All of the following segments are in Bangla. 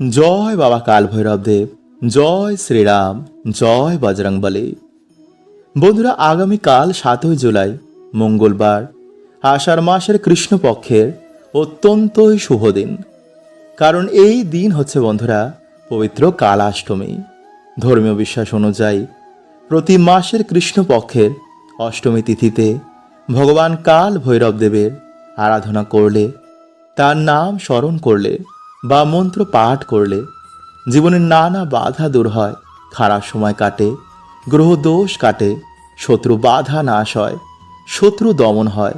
জয় বাবা কাল ভৈরব দেব, জয় শ্রীরাম, জয় বজরংবলী। বন্ধুরা, আগামীকাল 7ই জুলাই মঙ্গলবার, আষাঢ় মাসের কৃষ্ণপক্ষের অত্যন্তই শুভ দিন। কারণ এই দিন হচ্ছে বন্ধুরা পবিত্র কালাষ্টমী। ধর্মীয় বিশ্বাস অনুযায়ী প্রতি মাসের কৃষ্ণপক্ষের অষ্টমী তিথিতে ভগবান কাল ভৈরব দেবের আরাধনা করলে, তার নাম স্মরণ করলে বা মন্ত্র পাঠ করলে জীবনের নানা বাধা দূর হয়, খারাপ সময় কাটে, গ্রহ দোষ কাটে, শত্রু বাধা নাশ হয়, শত্রু দমন হয়,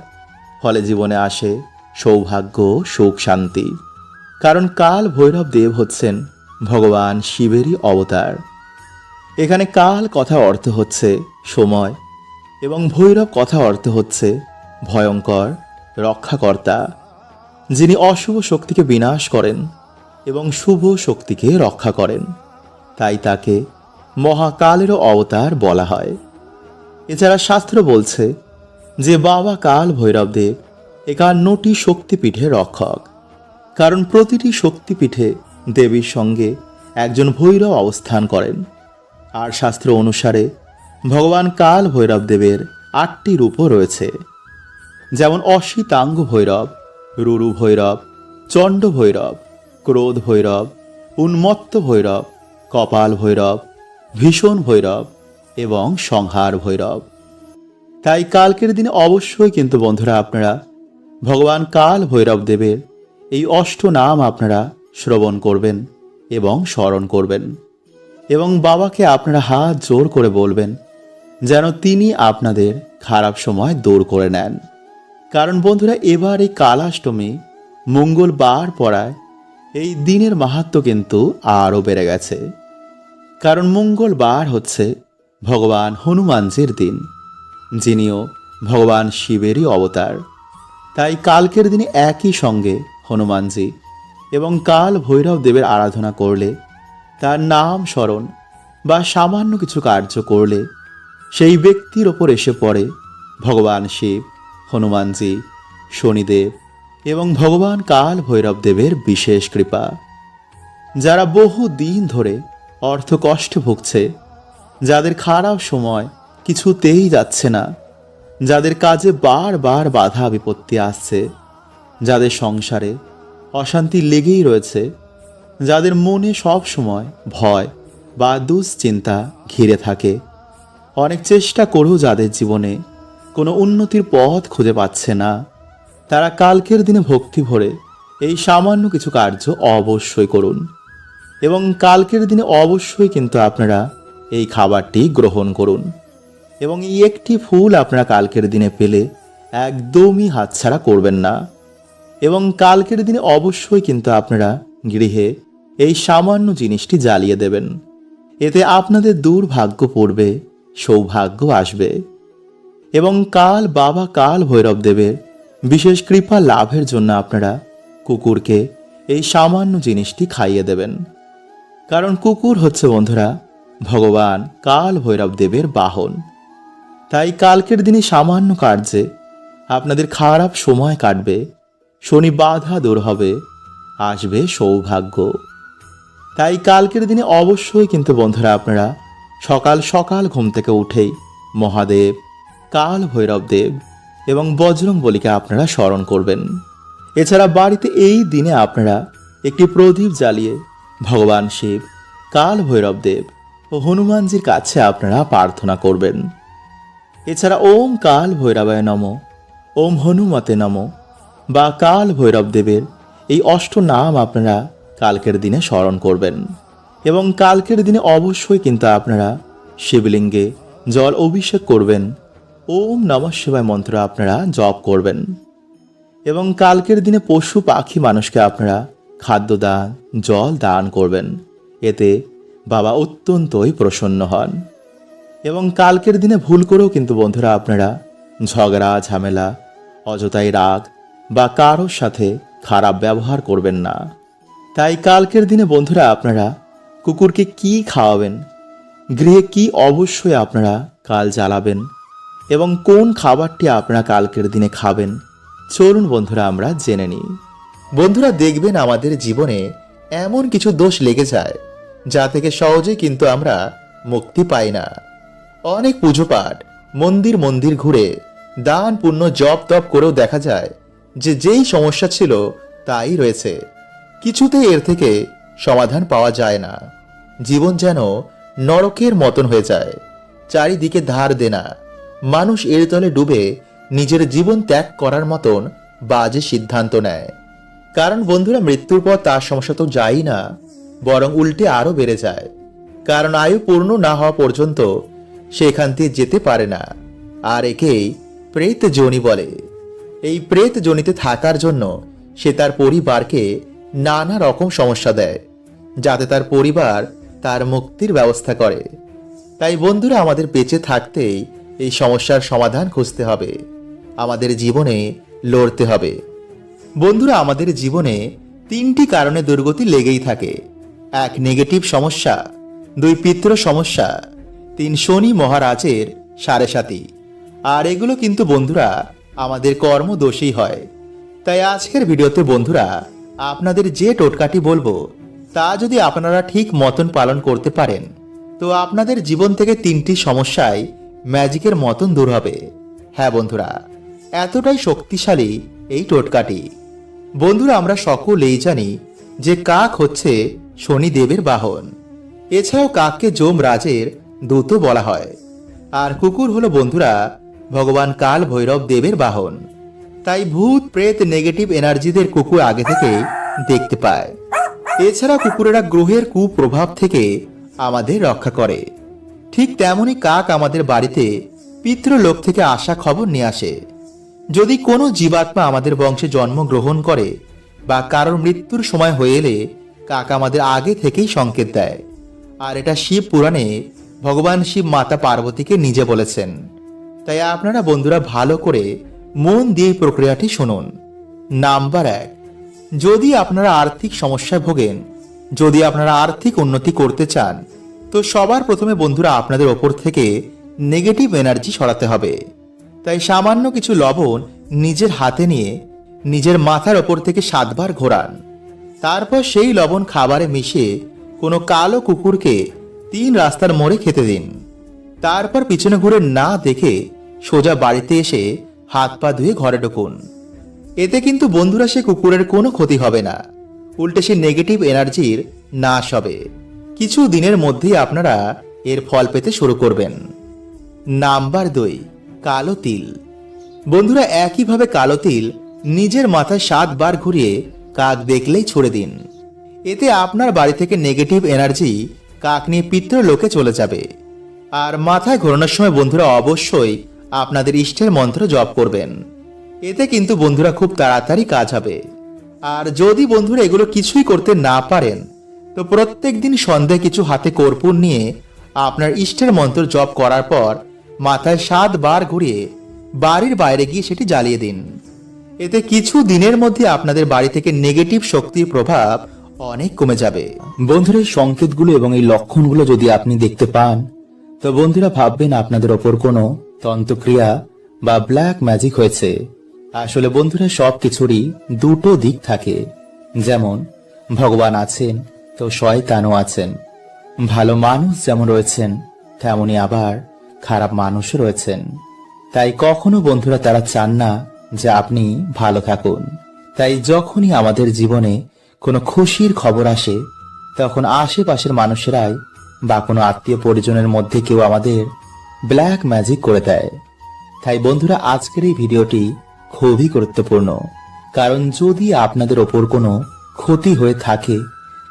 ফলে জীবনে আসে সৌভাগ্য, সুখ, শান্তি। কারণ কাল ভৈরব দেব হচ্ছেন ভগবান শিবেরই অবতার। এখানে কাল কথা অর্থ হচ্ছে সময় এবং ভৈরব কথা অর্থ হচ্ছে ভয়ঙ্কর রক্ষাকর্তা, যিনি অশুভ শক্তিকে বিনাশ করেন এবং শুভ শক্তিকে রক্ষা করেন। তাই তাকে মহাকালেরও অবতার বলা হয়। এছাড়া শাস্ত্র বলছে যে বাবা কাল ভৈরব দেব 51টি শক্তিপীঠের রক্ষক। কারণ প্রতিটি শক্তিপীঠে দেবীর সঙ্গে একজন ভৈরব অবস্থান করেন। আর শাস্ত্র অনুসারে ভগবান কাল ভৈরব দেবের 8টি রূপও রয়েছে, যেমন অশ্বিতাঙ্গ ভৈরব, রুরু ভৈরব, চণ্ড ভৈরব, ক্রোধ ভৈরব, উন্মত্ত ভৈরব, কপাল ভৈরব, ভীষণ ভৈরব এবং সংহার ভৈরব। তাই কালকের দিনে অবশ্যই কিন্তু বন্ধুরা আপনারা ভগবান কাল ভৈরব দেবের এই নাম আপনারা শ্রবণ করবেন এবং স্মরণ করবেন, এবং বাবাকে আপনারা হাত জোর করে বলবেন যেন তিনি আপনাদের খারাপ সময় দূর করে নেন। কারণ বন্ধুরা, এবার এই কালাষ্টমী মঙ্গলবার পড়ায় এই দিনের মাহাত্ম্য কিন্তু আরও বেড়ে গেছে। কারণ মঙ্গলবার হচ্ছে ভগবান হনুমানজির দিন, যিনিও ভগবান শিবেরই অবতার। তাই কালকের দিনে একই সঙ্গে হনুমানজি এবং কাল ভৈরব দেবের আরাধনা করলে, তার নাম স্মরণ বা সামান্য কিছু কার্য করলে সেই ব্যক্তির ওপর এসে পড়ে ভগবান শিব, হনুমানজি, শনিদেব এবং ভগবান কাল ভৈরব দেবের বিশেষ কৃপা। যারা বহু দিন ধরে অর্থ কষ্টে ভুগছে, যাদের খারাপ সময় কিছুতেই যাচ্ছে না, যাদের কাজে বারবার বাধা বিপত্তি আসছে, যাদের সংসারে অশান্তি লেগেই রয়েছে, যাদের মনে সব সময় ভয় বা দুশ্চিন্তা ঘিরে থাকে, অনেক চেষ্টা করেও যাদের জীবনে কোনো উন্নতির পথ খুঁজে পাচ্ছে না, তারা কালকের দিনে ভক্তি ভরে এই সামান্য কিছু কার্য অবশ্যই করুন। এবং কালকের দিনে অবশ্যই কিন্তু আপনারা এই খাবারটি গ্রহণ করুন। এবং এই একটি ফুল আপনারা কালকের দিনে পেলে একদমই হাতছাড়া করবেন না। এবং কালকের দিনে অবশ্যই কিন্তু আপনারা গৃহে এই সামান্য জিনিসটি জ্বালিয়ে দেবেন। এতে আপনাদের দুর্ভাগ্য পড়বে, সৌভাগ্য আসবে। এবং কাল বাবা কাল ভৈরব দেবের বিশেষ কৃপা লাভের জন্য আপনারা কুকুরকে এই সামান্য জিনিসটি খাইয়ে দেবেন। কারণ কুকুর হচ্ছে বন্ধুরা ভগবান কাল ভৈরব দেবের বাহন। তাই কালকের দিনে সামান্য কার্যে আপনাদের খারাপ সময় কাটবে, শনি বাধা দূর হবে, আসবে সৌভাগ্য। তাই কালকের দিনে অবশ্যই কিন্তু বন্ধুরা আপনারা সকাল সকাল ঘুম থেকে উঠেই মহাদেব, কাল ভৈরব দেব এবং বজরংবলীকে আপনারা স্মরণ করবেন। এছাড়া বাড়িতে এই দিনে আপনারা একটি প্রদীপ জ্বালিয়ে ভগবান শিব, কাল ভৈরব দেব ও হনুমানজির কাছে আপনারা প্রার্থনা করবেন। এছাড়া ওম কাল ভৈরবায় নমঃ, ওম হনুমতে নমঃ বা কাল ভৈরব দেবের এই নাম আপনারা কালকের দিনে স্মরণ করবেন। এবং কালকের দিনে অবশ্যই কিন্তু আপনারা শিবলিঙ্গে জল অভিষেক করবেন, ওম নমঃ শিবায় মন্ত্র আপনারা জপ করবেন। এবং কালকের দিনে পশু পাখি মানুষকে আপনারা খাদ্য দান, জল দান করবেন। এতে বাবা অত্যন্তই প্রসন্ন হন। এবং কালকের দিনে ভুল করেও কিন্তু বন্ধুরা আপনারা ঝগড়া ঝামেলা, অযথাই রাগ বা কারোর সাথে খারাপ ব্যবহার করবেন না। তাই কালকের দিনে বন্ধুরা আপনারা কুকুরকে কি খাওয়াবেন, গৃহে কি অবশ্যই আপনারা কাল জ্বালাবেন এবং কোন খাবারটি আপনারা কালকের দিনে খাবেন, চলুন বন্ধুরা আমরা জেনে নিই। বন্ধুরা, দেখবেন আমাদের জীবনে এমন কিছু দোষ লেগে যায় যা থেকে সহজে কিন্তু আমরা মুক্তি পাই না। অনেক পুজো পাঠ, মন্দির মন্দির ঘুরে, দান পুণ্য জপ তপ করেও দেখা যায় যে যেই সমস্যা ছিল তাই রয়েছে, কিছুতেই এর থেকে সমাধান পাওয়া যায় না। জীবন যেন নরকের মতন হয়ে যায়, চারিদিকে ধার দেনা। মানুষ এর তলে ডুবে নিজের জীবন ত্যাগ করার মতন বাজে সিদ্ধান্ত নেয়। কারণ বন্ধুরা, মৃত্যুর পর তার সমস্যা তো যায়ই না, বরং উল্টে আরো বেড়ে যায়। কারণ আয়ু পূর্ণ না হওয়া পর্যন্ত সেখান দিয়ে যেতে পারে না। আর একেই প্রেত যোনি বলে। এই প্রেত যোনিতে থাকার জন্য সে তার পরিবারকে নানা রকম সমস্যা দেয়, যাতে তার পরিবার তার মুক্তির ব্যবস্থা করে। তাই বন্ধুরা, আমাদের বেঁচে থাকতেই এই সমস্যার সমাধান খুঁজতে হবে, আমাদের জীবনে লড়তে হবে। বন্ধুরা, আমাদের জীবনে 3টি কারণে দুর্গতি লেগেই থাকে। 1, নেগেটিভ সমস্যা। 2, পিতৃ সমস্যা। 3, শনি মহারাজের সাড়ে আর এগুলো কিন্তু বন্ধুরা আমাদের কর্মদোষেই হয়। তাই আজকের ভিডিওতে বন্ধুরা আপনাদের যে টোটকাটি বলবো তা যদি আপনারা ঠিক মতন পালন করতে পারেন, তো আপনাদের জীবন থেকে 3টি সমস্যাই ম্যাজিকের মতন দূর হবে। হ্যাঁ বন্ধুরা, এতটাই শক্তিশালী এই টোটকাটি। বন্ধুরা, আমরা সকলেই জানি যে কাক হচ্ছে শনিদেবের বাহন। এছাড়াও কাককে যমরাজের দূত বলা হয়। আর কুকুর হলো বন্ধুরা ভগবান কাল ভৈরব দেবের বাহন। তাই ভূত প্রেত নেগেটিভ এনার্জিদের কুকুর আগে থেকে দেখতে পায়। এছাড়া কুকুরেরা গ্রহের কুপ্রভাব থেকে আমাদের রক্ষা করে। ঠিক তেমনি কাক আমাদের বাড়িতে পিতৃলোক থেকে আসা খবর নিয়ে আসে। যদি কোনো জীবাত্মা আমাদের বংশে জন্মগ্রহণ করে বা কারোর মৃত্যুর সময় হয়ে এলে কাক আমাদের আগে থেকেই সংকেত দেয়। আর এটা শিব পুরাণে ভগবান শিব মাতা পার্বতীকে নিজে বলেছেন। তাই আপনারা বন্ধুরা ভালো করে মন দিয়ে এই প্রক্রিয়াটি শুনুন। নাম্বার 1, যদি আপনারা আর্থিক সমস্যায় ভোগেন, যদি আপনারা আর্থিক উন্নতি করতে চান, তো সবার প্রথমে বন্ধুরা আপনাদের ওপর থেকে নেগেটিভ এনার্জি সরাতে হবে। তাই সামান্য কিছু লবণ নিজের হাতে নিয়ে নিজের মাথার ওপর থেকে 7 বার ঘোরান। তারপর সেই লবণ খাবারে মিশিয়ে কোনো কালো কুকুরকে 3 রাস্তার মোড়ে খেতে দিন। তারপর পিছনে ঘুরে না দেখে সোজা বাড়িতে এসে হাত পা ধুয়ে ঘরে ঢুকুন। এতে কিন্তু বন্ধুরা সে কুকুরের কোনো ক্ষতি হবে না, উল্টে সে নেগেটিভ এনার্জির নাশ হবে। কিছু দিনের মধ্যেই আপনারা এর ফল পেতে শুরু করবেন। নাম্বার 2, কালো তিল। বন্ধুরা, একইভাবে কালো তিল নিজের মাথায় 7 বার ঘুরিয়ে কাক দেখলেই ছুড়ে দিন। এতে আপনার বাড়ি থেকে নেগেটিভ এনার্জি কাক নিয়ে পিতৃলোকে চলে যাবে। আর মাথায় ঘোরানোর সময় বন্ধুরা অবশ্যই আপনাদের ইষ্টের মন্ত্র জপ করবেন। এতে কিন্তু বন্ধুরা খুব তাড়াতাড়ি কাজ হবে। আর যদি বন্ধুরা এগুলো কিছুই করতে না পারেন, তো প্রত্যেক দিন সন্ধ্যায় কিছু হাতে কর্পূর নিয়ে আপনার ইষ্টের মন্ত্র জপ করার পর মাথায় 7 বার ঘুরিয়ে বাড়ির বাইরে গিয়ে সেটি জ্বালিয়ে দিন। এতে কিছু দিনের মধ্যে আপনাদের বাড়ি থেকে নেগেটিভ শক্তির প্রভাব অনেক কমে যাবে। বন্ধুরা, এই সংকেতগুলো এবং এই লক্ষণগুলো যদি আপনি দেখতে পান, তো বন্ধুরা ভাববেন আপনাদের ওপর কোনো তন্ত্রক্রিয়া বা ব্ল্যাক ম্যাজিক হয়েছে। আসলে বন্ধুরা সব কিছুরই 2টো দিক থাকে। যেমন ভগবান আছেন, তো শয়তানও আছেন। ভালো মানুষ যেমন রয়েছেন, তেমনি আবার খারাপ মানুষও রয়েছেন। তাই কখনো বন্ধুরা তারা চান না যে আপনি ভালো থাকুন। তাই যখনই আমাদের জীবনে কোনো খুশির খবর আসে, তখন আশেপাশের মানুষেরাই বা কোনো আত্মীয় পরিজনের মধ্যে কেউ আমাদের ব্ল্যাক ম্যাজিক করে দেয়। তাই বন্ধুরা আজকের এই ভিডিওটি খুবই গুরুত্বপূর্ণ, কারণ যদি আপনাদের ওপর কোনো ক্ষতি হয়ে থাকে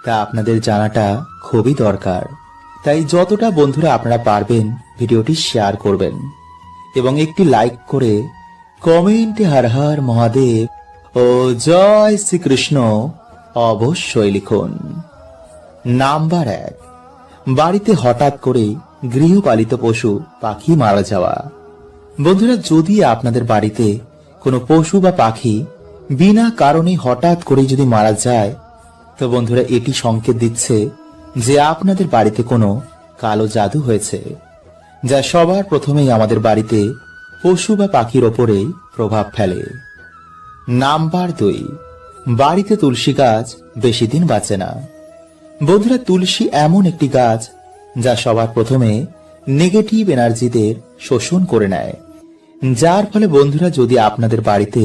তা আপনাদের জানাটা খুবই দরকার। তাই যতটা বন্ধুরা আপনারা পারবেন ভিডিওটি শেয়ার করবেন এবং একটি লাইক করে কমেন্টে হর হর মহাদেব ও জয় শ্রীকৃষ্ণ অবশ্যই লিখুন। নাম্বার 1, বাড়িতে হঠাৎ করে গৃহপালিত পশু পাখি মারা যাওয়া। বন্ধুরা, যদি আপনাদের বাড়িতে কোনো পশু বা পাখি বিনা কারণে হঠাৎ করে যদি মারা যায়, তো বন্ধুরা এটি সংকেত দিচ্ছে যে আপনাদের বাড়িতে কোনো কালো জাদু হয়েছে, যা সবার প্রথমেই আমাদের বাড়িতে পশু বা পাখির ওপরেই প্রভাব ফেলে। নাম্বার 2, বাড়িতে তুলসী গাছ বেশি দিন বাঁচে না। বন্ধুরা, তুলসী এমন একটি গাছ যা সবার প্রথমে নেগেটিভ এনার্জিদের শোষণ করে নেয়, যার ফলে বন্ধুরা যদি আপনাদের বাড়িতে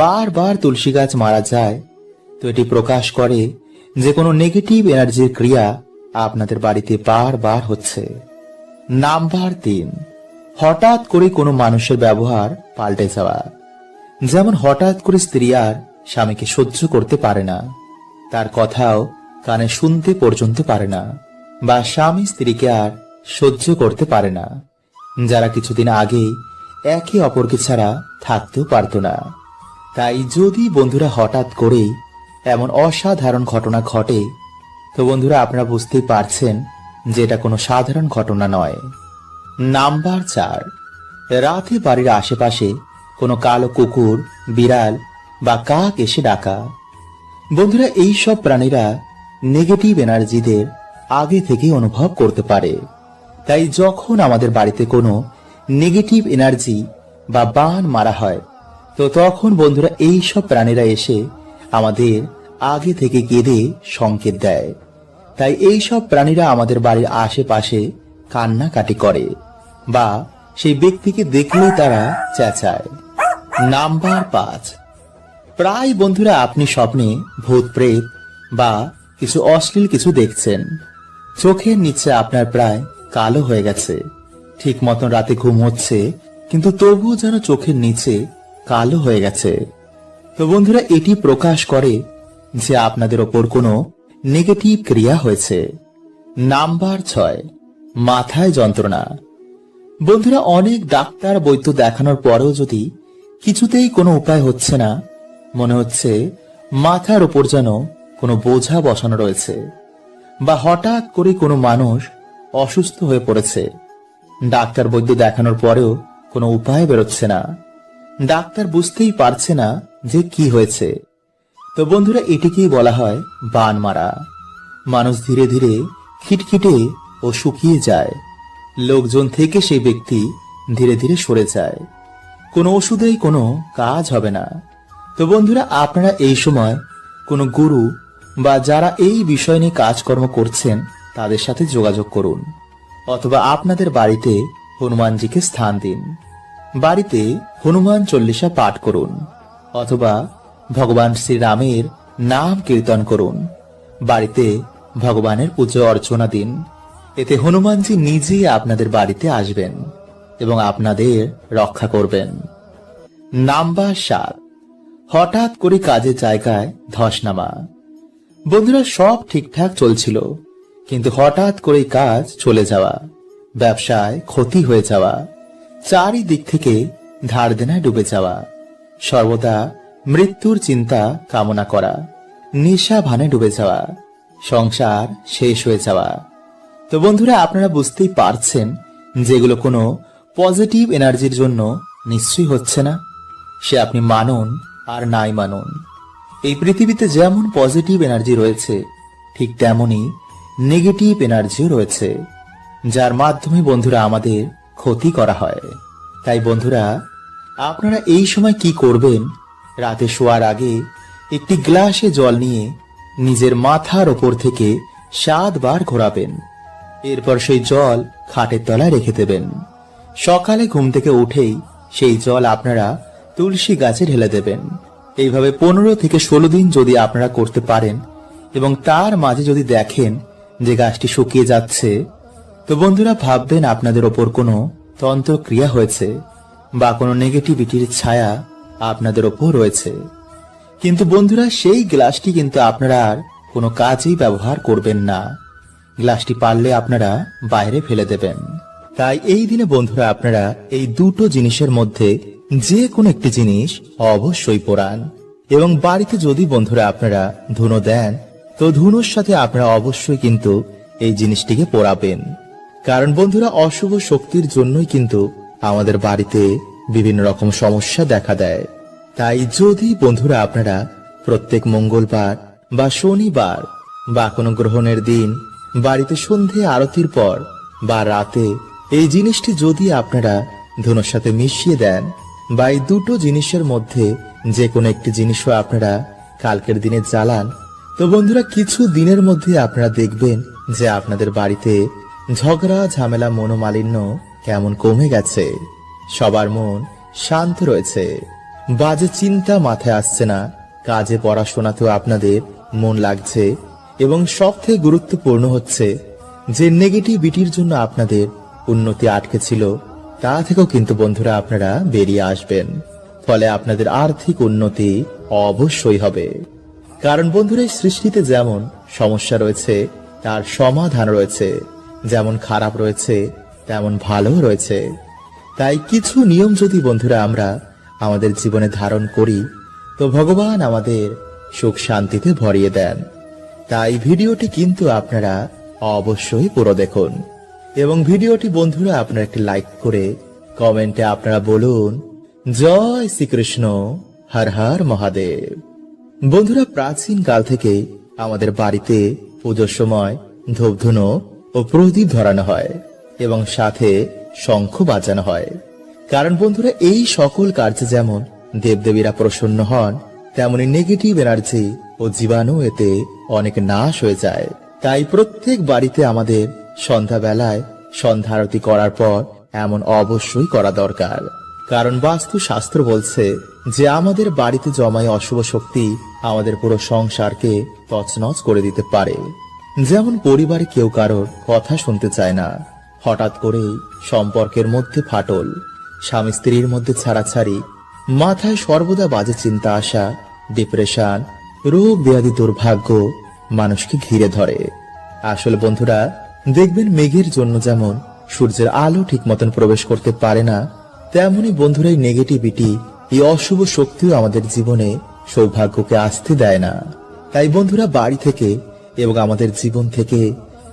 বারবার তুলসী গাছ মারা যায়, তো এটি প্রকাশ করে যে কোনো নেগেটিভ এনার্জির ক্রিয়া আপনাদের বাড়িতে বারবার হচ্ছে। নাম্বার 3, হঠাৎ করে কোনো মানুষের ব্যবহার পাল্টে যাওয়া। যেমন হঠাৎ করে স্ত্রী আর স্বামীকে সহ্য করতে পারে না, তার কথাও কানে শুনতে পর্যন্ত পারে না, বা স্বামী স্ত্রীকে আর সহ্য করতে পারে না, যারা কিছুদিন আগেই একে অপরকে ছাড়া থাকতেও পারত না। তাই যদি বন্ধুরা হঠাৎ করেই এমন অসাধারণ ঘটনা ঘটে, তো বন্ধুরা আপনারা বুঝতেই পারছেন যে এটা কোনো সাধারণ ঘটনা নয়। নাম্বার 4, রাতে বাড়ির আশেপাশে কোনো কালো কুকুর, বিড়াল বা কাক এসে ডাকা। বন্ধুরা, এই সব প্রাণীরা নেগেটিভ এনার্জিদের আগে থেকে অনুভব করতে পারে। তাই যখন আমাদের বাড়িতে কোনো নেগেটিভ এনার্জি বা বান মারা হয়, তো তখন বন্ধুরা এই সব প্রাণীরা এসে আমাদের আগে থেকে কেঁদে সংকেত দেয়। তাই এই সব প্রাণীরা আমাদের বাড়ির আশেপাশে কান্নাকাটি করে বা সেই ব্যক্তিকে দেখলে তারা চেঁচায়। নাম্বার 5, প্রায় বন্ধুরা আপনি স্বপ্নে ভূত প্রেত বা কিছু অশ্লীল কিছু দেখছেন। চোখের নিচে আপনার প্রায় কালো হয়ে গেছে, ঠিক মতন রাতে ঘুম হচ্ছে, কিন্তু তবুও যেন চোখের নিচে কালো হয়ে গেছে। তো বন্ধুরা এটি প্রকাশ করে যে আপনাদের ওপর কোনো নেগেটিভ ক্রিয়া হয়েছে। নাম্বার 6, মাথায় যন্ত্রণা। বন্ধুরা, অনেক ডাক্তার বৈদ্য দেখানোর পরেও যদি কিছুতেই কোনো উপায় হচ্ছে না, মনে হচ্ছে মাথার ওপর যেন কোনো বোঝা বসানো রয়েছে, বা হঠাৎ করে কোনো মানুষ অসুস্থ হয়ে পড়েছে, ডাক্তার বৈদ্য দেখানোর পরেও কোনো উপায় বেরোচ্ছে না, ডাক্তার বুঝতেই পারছে না যে কি হয়েছে, তো বন্ধুরা এটিকেই বলা হয় বান মারা। মানুষ ধীরে ধীরে খিটখিটে ও শুকিয়ে যায়, লোকজন থেকে সেই ব্যক্তি ধীরে ধীরে সরে যায়, কোনো ওষুধেই কোনো কাজ হবে না। তো বন্ধুরা আপনারা এই সময় কোনো গুরু বা যারা এই বিষয় নিয়ে কাজকর্ম করছেন তাদের সাথে যোগাযোগ করুন, অথবা আপনাদের বাড়িতে হনুমানজিকে স্থান দিন, বাড়িতে হনুমান চল্লিশা পাঠ করুন, অথবা ভগবান শ্রীরামের নাম কীর্তন করুন, বাড়িতে ভগবানের পুজো অর্চনা দিন। এতে হনুমানজি নিজেই আপনাদের বাড়িতে আসবেন এবং আপনাদের রক্ষা করবেন। নাম্বার 7, হঠাৎ করে কাজের জায়গায় ধস নামা। বন্ধুরা, সব ঠিকঠাক চলছিল, কিন্তু হঠাৎ করে কাজ চলে যাওয়া, ব্যবসায় ক্ষতি হয়ে যাওয়া, চারিদিক থেকে ধার দেনায় ডুবে যাওয়া, সর্বদা মৃত্যুর চিন্তা কামনা করা, নেশা ভানে ডুবে যাওয়া, সংসার শেষ হয়ে যাওয়া। তো বন্ধুরা আপনারা বুঝতেই পারছেন যেগুলো কোনো পজিটিভ এনার্জির জন্য নিশ্চয়ই হচ্ছে না। সে আপনি মানুন আর নাই মানুন, এই পৃথিবীতে যেমন পজিটিভ এনার্জি রয়েছে, ঠিক তেমনই নেগেটিভ এনার্জিও রয়েছে, যার মাধ্যমে বন্ধুরা আমাদের ক্ষতি করা হয়। তাই বন্ধুরা আপনারা এই সময় কি করবেন, রাতে শোয়ার আগে একটি গ্লাসে জল নিয়ে নিজের মাথার ওপর থেকে 7 বার ঘোরাবেন, এরপর সেই জল খাটের তলায় রেখে দেবেন। সকালে ঘুম থেকে উঠেই সেই জল আপনারা তুলসী গাছে ঢেলে দেবেন। এইভাবে 15 থেকে 16 দিন যদি আপনারা করতে পারেন এবং তার মাঝে যদি দেখেন যে গাছটি শুকিয়ে যাচ্ছে, তো বন্ধুরা ভাববেন আপনাদের ওপর কোনো তন্ত্রক্রিয়া হয়েছে বা কোনো নেগেটিভিটির ছায়া আপনাদের ওপর রয়েছে। কিন্তু বন্ধুরা সেই গ্লাসটি কিন্তু আপনারা আর কোনো কাজেই ব্যবহার করবেন না, গ্লাসটি পারলে আপনারা বাইরে ফেলে দেবেন। তাই এই দিনে বন্ধুরা আপনারা এই দুটো জিনিসের মধ্যে যে কোনো একটি জিনিস অবশ্যই পোড়ান, এবং বাড়িতে যদি বন্ধুরা আপনারা ধুনো দেন, তো ধুনোর সাথে আপনারা অবশ্যই কিন্তু এই জিনিসটিকে পোড়াবেন। কারণ বন্ধুরা অশুভ শক্তির জন্যই কিন্তু আমাদের বাড়িতে বিভিন্ন রকম সমস্যা দেখা দেয়। তাই যদি বন্ধুরা আপনারা প্রত্যেক মঙ্গলবার বা শনিবার বা কোনো গ্রহণের দিন বাড়িতে সন্ধে আরতির পর বা রাতে এই জিনিসটি যদি আপনারা ধুনোর সাথে মিশিয়ে দেন, বা এই দুটো জিনিসের মধ্যে যে কোনো একটি জিনিসও আপনারা কালকের দিনে জ্বালান, তো বন্ধুরা, কিছু দিনের মধ্যে আপনারা দেখবেন যে আপনাদের বাড়িতে ঝগড়া ঝামেলা মনোমালিন্য কেমন কমে গেছে। সবার মন শান্ত রয়েছে, বাজে চিন্তা মাথায় আসছে না, কাজে পড়াশোনাতেও আপনাদের মন লাগছে এবং সবথেকে গুরুত্বপূর্ণ হচ্ছে যে নেগেটিভিটির জন্য আপনাদের উন্নতি আটকে ছিল তা থেকেও কিন্তু বন্ধুরা আপনারা বেরিয়ে আসবেন। ফলে আপনাদের আর্থিক উন্নতি অবশ্যই হবে। কারণ বন্ধুরা, এই সৃষ্টিতে যেমন সমস্যা রয়েছে তার সমাধান রয়েছে, যেমন খারাপ রয়েছে তেমন ভালো রয়েছে। তাই কিছু নিয়ম যদি বন্ধুরা আমরা আমাদের জীবনে ধারণ করি তো ভগবান আমাদের সুখ শান্তিতে ভরিয়ে দেন। তাই ভিডিওটি কিন্তু আপনারা অবশ্যই পুরো দেখুন এবং ভিডিওটি বন্ধুরা আপনারা একটি লাইক করে কমেন্টে আপনারা বলুন জয় শ্রীকৃষ্ণ, হর হর মহাদেব। বন্ধুরা, প্রাচীন কাল থেকে আমাদের বাড়িতে পুজোর সময় ধূপধুনো ও প্রদীপ ধরানো হয় এবং সাথে শঙ্খ বাজানো হয়। কারণ বন্ধুরা, এই সকল কার্যে যেমন দেবদেবীরা প্রসন্ন হন, তেমনি নেগেটিভ এনার্জি ও জীবাণু এতে অনেক নাশ হয়ে যায়। তাই প্রত্যেক বাড়িতে আমাদের সন্ধ্যাবেলায় সন্ধ্যা আরতি করার পর এমন অবশ্যই করা দরকার। কারণ বাস্তু শাস্ত্র বলছে যে আমাদের বাড়িতে জমায় অশুভ শক্তি আমাদের পুরো সংসারকে তছনছ করে দিতে পারে। যেমন পরিবারে কেউ কারোর কথা শুনতে চায় না, হঠাৎ করেই সম্পর্কের মধ্যে ফাটল, স্বামী স্ত্রীর মধ্যে ছাড়াছাড়ি, মাথায় সর্বদা বাজে চিন্তা আসা, ডিপ্রেশন, রোগ ব্যাধি, দুর্ভাগ্য মানুষকে ঘিরে ধরে। আসলে বন্ধুরা, দেখবেন মেঘের জন্য যেমন সূর্যের আলো ঠিক মতন প্রবেশ করতে পারে না, তেমনি বন্ধুরা এই নেগেটিভিটি, এই অশুভ শক্তিও আমাদের জীবনে সৌভাগ্যকে আসতে দেয় না। তাই বন্ধুরা, বাড়ি থেকে এবং আমাদের জীবন থেকে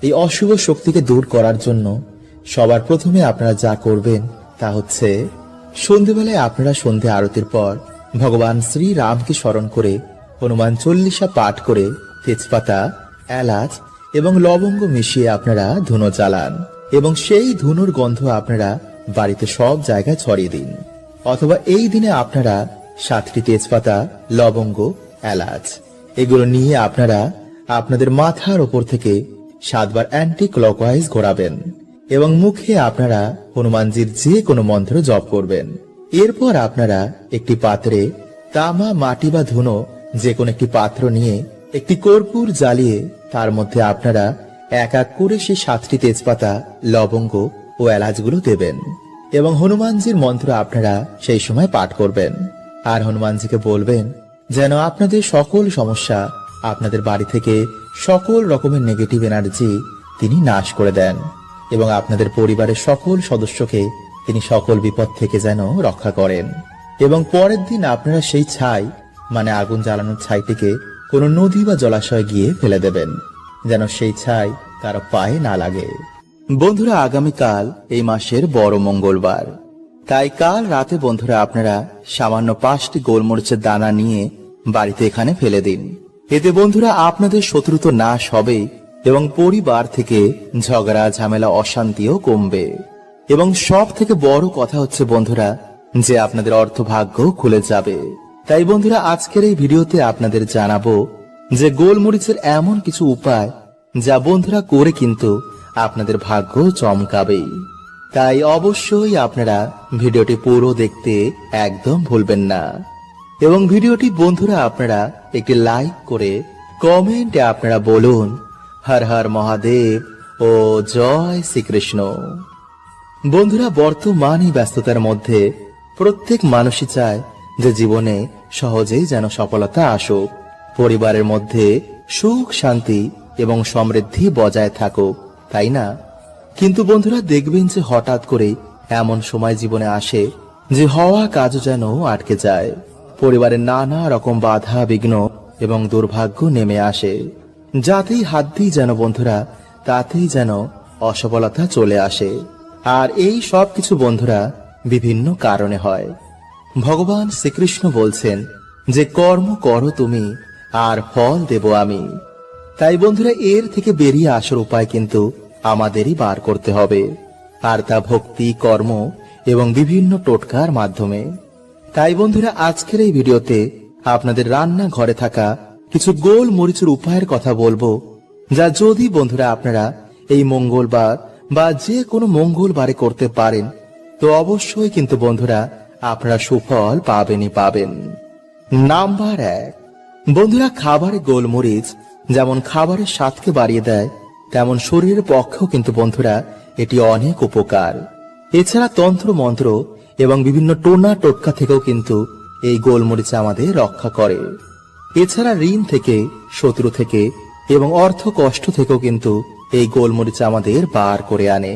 এই অশুভ শক্তিকে দূর করার জন্য সবার প্রথমে আপনারা যা করবেন তা হচ্ছে সন্ধ্যেবেলায় আপনারা সন্ধ্যে আরতির পর ভগবান শ্রী রামকে স্মরণ করে হনুমান চল্লিশা পাঠ করে তেজপাতা, এলাচ এবং লবঙ্গ মিশিয়ে আপনারা ধুনো জ্বালান এবং সেই ধুনোর গন্ধ আপনারা বাড়িতে সব জায়গায় ছড়িয়ে দিন। অথবা এই দিনে আপনারা 7টি তেজপাতা, লবঙ্গ, এলাচ এগুলো নিয়ে আপনারা আপনাদের মাথার ওপর থেকে 7 বার অ্যান্টি ক্লকওয়াইজ ঘোরাবেন এবং মুখে আপনারা হনুমানজির যে কোনো মন্ত্র জপ করবেন। এরপর আপনারা একটি পাত্রে তামা, মাটি বা ধুনো যে কোনো একটি পাত্র নিয়ে একটি কর্পূর জ্বালিয়ে তার মধ্যে আপনারা এক এক করে সেই 7টি তেজপাতা, লবঙ্গ ও এলাচগুলো দেবেন এবং হনুমানজির মন্ত্র আপনারা সেই সময় পাঠ করবেন। আর হনুমানজিকে বলবেন যেন আপনাদের সকল সমস্যা, আপনাদের বাড়ি থেকে সকল রকমের নেগেটিভ এনার্জি তিনি নাশ করে দেন এবং আপনাদের পরিবারের সকল সদস্যকে তিনি সকল বিপদ থেকে যেন রক্ষা করেন। এবং পরের দিন আপনারা সেই ছাই, মানে আগুন জ্বালানোর ছাইটিকে কোনো নদী বা জলাশয়ে গিয়ে ফেলে দেবেন, যেন সেই ছাই কারো পায়ে না লাগে। বন্ধুরা, আগামীকাল এই মাসের বড় মঙ্গলবার, তাই কাল রাতে বন্ধুরা আপনারা সামান্য 5টি গোলমরিচের দানা নিয়ে বাড়িতে এখানে ফেলে দিন। এতে বন্ধুরা আপনাদের শত্রু তো নাশ হবে এবং পরিবার থেকে ঝগড়া ঝামেলা অশান্তিও কমবে। এবং সব থেকে বড় কথা হচ্ছে বন্ধুরা যে আপনাদের অর্থভাগ্য খুলে যাবে। তাই বন্ধুরা, আজকের এই ভিডিওতে আপনাদের জানাবো যে গোলমরিচের এমন কিছু উপায় যা বন্ধুরা করে কিন্তু আপনাদের ভাগ্য চমকাবেই। তাই অবশ্যই আপনারা ভিডিওটি পুরো দেখতে একদম ভুলবেন না এবং ভিডিওটি বন্ধুরা আপনারা একটি লাইক করে কমেন্টে আপনারা বলুন হর হর মহাদেব ও জয় শ্রীকৃষ্ণ। বন্ধুরা, বর্তমান এই ব্যস্ততার মধ্যে প্রত্যেক মানুষই চায় যে জীবনে সহজেই যেন সফলতা আসুক, পরিবারের মধ্যে সুখ শান্তি এবং সমৃদ্ধি বজায় থাকুক, তাই না? কিন্তু বন্ধুরা, দেখবেন যে হঠাৎ করে এমন সময় জীবনে আসে যে হওয়া কাজও যেন আটকে যায়, পরিবারের নানা রকম বাধা বিঘ্ন এবং দুর্ভাগ্য নেমে আসে, যাতেই হাত দিই যেন বন্ধুরা তাতেই যেন অসফলতা চলে আসে। আর এই সব কিছু বন্ধুরা বিভিন্ন কারণে হয়। ভগবান শ্রীকৃষ্ণ বলছেন যে কর্ম করো তুমি আর ফল দেব আমি। তাই বন্ধুরা, এর থেকে বেরিয়ে আসার উপায় কিন্তু আমাদেরই বার করতে হবে, আর তা ভক্তি, কর্ম এবং বিভিন্ন টোটকার মাধ্যমে। তাই বন্ধুরা, আজকের এই ভিডিওতে আপনাদের রান্না ঘরে থাকা কিছু গোল মরিচের উপায়ের কথা বলবো, যা যদি বন্ধুরা আপনারা এই মঙ্গলবার বা যে কোনো মঙ্গলবারে করতে পারেন, তো অবশ্যই কিন্তু বন্ধুরা আপনারা সুফল পাবেনই পাবেন। নাম্বার 1, বন্ধুরা খাবারে গোলমরিচ যেমন খাবারের স্বাদকে বাড়িয়ে দেয়, তেমন শরীরের পক্ষেও কিন্তু বন্ধুরা এটি অনেক উপকার। এছাড়া তন্ত্র মন্ত্র এবং বিভিন্ন টোনা টোটকা থেকেও কিন্তু এই গোলমরিচ আমাদের রক্ষা করে। এছাড়া ঋণ থেকে, শত্রু থেকে এবং অর্থ কষ্ট থেকেও কিন্তু এই গোলমরিচ আমাদের বার করে আনে।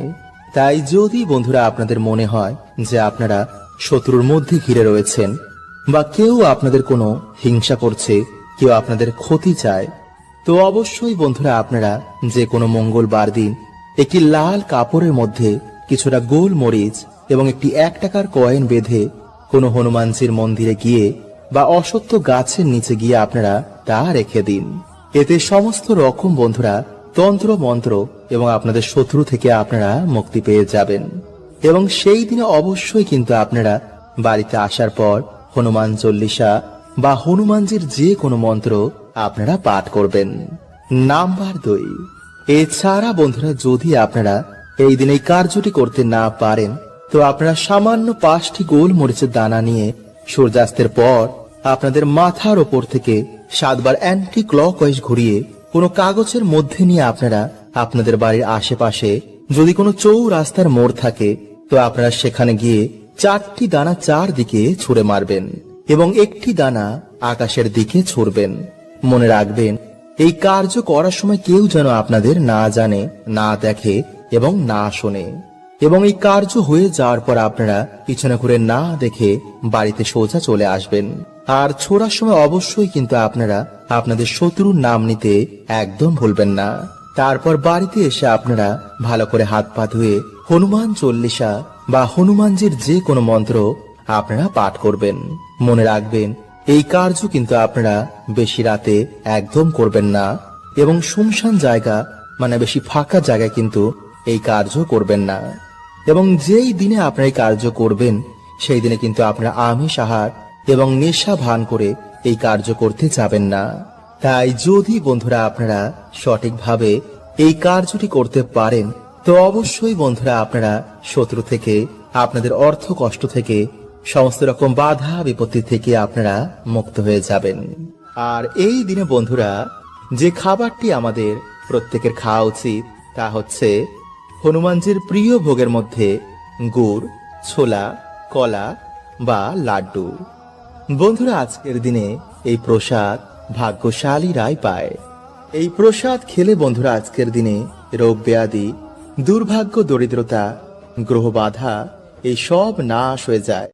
তাই যদি বন্ধুরা আপনাদের মনে হয় যে আপনারা শত্রুর মধ্যে ঘিরে রয়েছেন, বা কেউ আপনাদের কোনো হিংসা করছে, কেউ আপনাদের ক্ষতি চায়, তো অবশ্যই বন্ধুরা আপনারা যে কোনো মঙ্গলবার দিন একটি লাল কাপড়ের মধ্যে কিছুটা গোলমরিচ এবং একটি 1 টাকার কয়েন বেঁধে কোনো হনুমানজির মন্দিরে গিয়ে বা অশ্বত্থ গাছের নিচে গিয়ে আপনারা তা রেখে দিন। এতে সমস্ত রকম বন্ধুরা তন্ত্র মন্ত্র এবং আপনাদের শত্রু থেকে আপনারা মুক্তি পেয়ে যাবেন। এবং সেই দিনে অবশ্যই কিন্তু আপনারা বাড়িতে আসার পর হনুমান চল্লিশা বা হনুমানজির যে কোনো মন্ত্র আপনারা পাঠ করবেন। নাম্বার 2, এছাড়া বন্ধুরা যদি আপনারা এই দিন এই কার্যটি করতে না পারেন, তো আপনারা সামান্য 5টি গোলমরিচের দানা নিয়ে সূর্যাস্তের পর আপনাদের মাথার ওপর থেকে 7 বার অ্যান্টি ক্লকওয়াইজ ঘুরিয়ে কোনো কাগজের মধ্যে নিয়ে আপনারা আপনাদের বাড়ির আশেপাশে যদি কোনো চৌরাস্তার মোড় থাকে, তো আপনারা সেখানে গিয়ে 4টি দানা 4 দিকে ছুঁড়ে মারবেন এবং একটি দানা আকাশের দিকে ছুঁড়বেন। মনে রাখবেন, এই কার্য করার সময় কেউ যেন আপনাদের না জানে, না দেখে এবং না শোনে। এবং এই কার্য হয়ে যাওয়ার পর আপনারা পিছনে ঘুরে না দেখে বাড়িতে সোজা চলে আসবেন। আর ছোড়ার সময় অবশ্যই কিন্তু আপনারা আপনাদের শত্রুর নাম নিতে একদম ভুলবেন না। তারপর বাড়িতে এসে আপনারা ভালো করে হাত পা ধুয়ে হনুমান চল্লিশা বা হনুমানজির যে কোনো মন্ত্র আপনারা পাঠ করবেন। মনে রাখবেন, এই কার্য কিন্তু আপনারা বেশি রাতে একদম করবেন না এবং শুনশান জায়গা মানে বেশি ফাঁকা জায়গায় কিন্তু এই কার্য করবেন না। এবং যেই দিনে আপনারা এই কার্য করবেন সেই দিনে কিন্তু আপনারা আমিষ আহার এবং নেশা ভান করে এই কার্য করতে যাবেন না। তাই যদি বন্ধুরা আপনারা সঠিকভাবে এই কার্যটি করতে পারেন, তো অবশ্যই বন্ধুরা আপনারা শত্রু থেকে, আপনাদের অর্থ কষ্ট থেকে, সমস্ত রকম বাধা বিপত্তি থেকে আপনারা মুক্ত হয়ে যাবেন। আর এই দিনে বন্ধুরা যে খাবারটি আমাদের প্রত্যেকের খাওয়া উচিত তা হচ্ছে হনুমানজির প্রিয় ভোগের মধ্যে গুড়, ছোলা, কলা বা লাড্ডু। বন্ধুরা আজকের দিনে এই প্রসাদ ভাগ্যশালীরাই পায়। এই প্রসাদ খেলে বন্ধুরা আজকের দিনে রোগ ব্যাধি, দুর্ভাগ্য, দরিদ্রতা, গ্রহ বাধা এই সব নাশ হয়ে যায়।